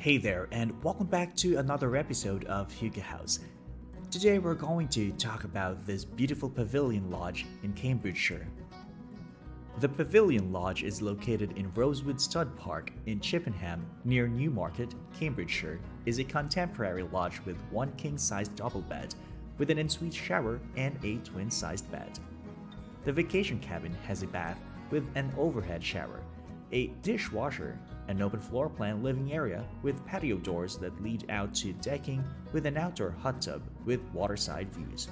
Hey there, and welcome back to another episode of Hugo House. Today we're going to talk about this beautiful Pavillion Lodge in Cambridgeshire. The Pavillion Lodge is located in Rosewood Stud Park in Chippenham near Newmarket, Cambridgeshire, is a contemporary lodge with one king-sized double bed, with an ensuite shower and a twin-sized bed. The vacation cabin has a bath with an overhead shower, a dishwasher, an open floor plan living area with patio doors that lead out to decking with an outdoor hot tub with waterside views.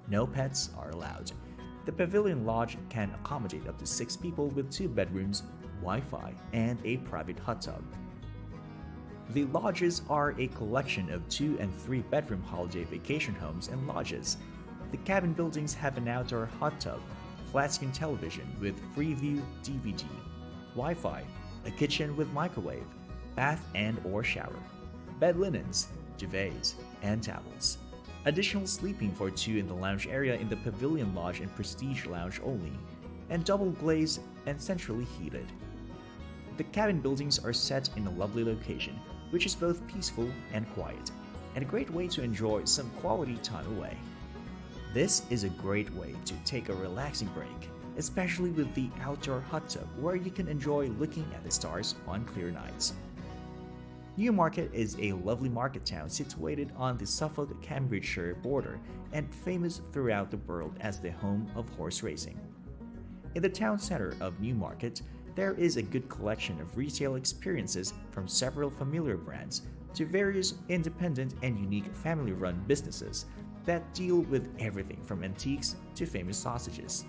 No pets are allowed. The Pavillion Lodge can accommodate up to 6 people with 2 bedrooms, Wi-Fi, and a private hot tub. The lodges are a collection of 2 and 3 bedroom holiday vacation homes and lodges. The cabin buildings have an outdoor hot tub, flat-screen television with Freeview DVD, Wi-Fi, a kitchen with microwave, bath and or shower, bed linens, duvets, and towels. Additional sleeping for 2 in the lounge area in the Pavillion Lodge and Prestige Lounge only, and double glazed and centrally heated. The cabin buildings are set in a lovely location, which is both peaceful and quiet, and a great way to enjoy some quality time away. This is a great way to take a relaxing break, especially with the outdoor hot tub where you can enjoy looking at the stars on clear nights. Newmarket is a lovely market town situated on the Suffolk-Cambridgeshire border and famous throughout the world as the home of horse racing. In the town center of Newmarket, there is a good collection of retail experiences from several familiar brands to various independent and unique family-run businesses that deal with everything from antiques to famous sausages.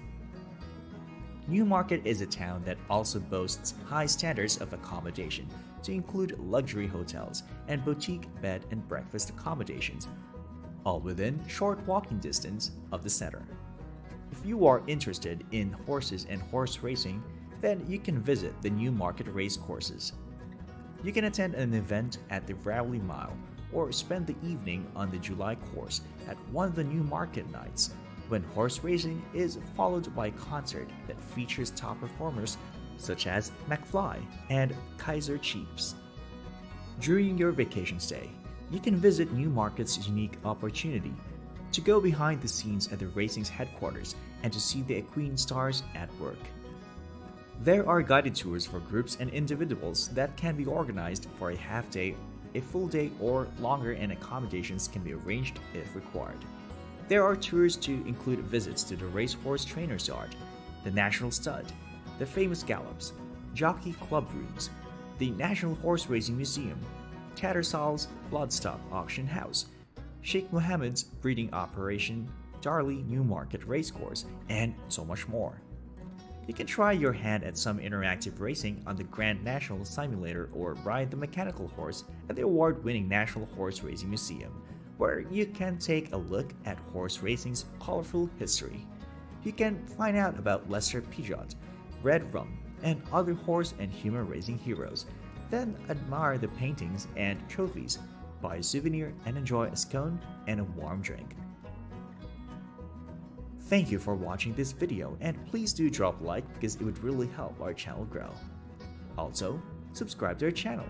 Newmarket is a town that also boasts high standards of accommodation, to include luxury hotels and boutique bed and breakfast accommodations, all within short walking distance of the center. If you are interested in horses and horse racing, then you can visit the Newmarket race courses. You can attend an event at the Rowley Mile or spend the evening on the July course at one of the Newmarket nights, when horse racing is followed by a concert that features top performers such as McFly and Kaiser Chiefs. During your vacation stay, you can visit Newmarket's unique opportunity to go behind the scenes at the racing's headquarters and to see the equine stars at work. There are guided tours for groups and individuals that can be organized for a half day, a full day, or longer, and accommodations can be arranged if required. There are tours to include visits to the racehorse trainer's yard, the National Stud, the famous gallops, jockey club rooms, the National Horse Racing Museum, Tattersall's Bloodstock Auction House, Sheikh Mohammed's breeding operation, Darley Newmarket Racecourse, and so much more. You can try your hand at some interactive racing on the Grand National Simulator or ride the mechanical horse at the award-winning National Horse Racing Museum, where you can take a look at horse racing's colorful history. You can find out about Lester Peugeot, Red Rum, and other horse and human racing heroes, then admire the paintings and trophies, buy a souvenir, and enjoy a scone and a warm drink. Thank you for watching this video, and please do drop a like because it would really help our channel grow. Also, subscribe to our channel.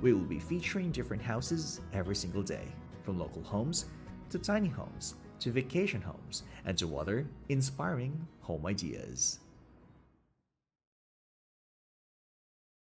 We will be featuring different houses every single day, from local homes to tiny homes to vacation homes and to other inspiring home ideas.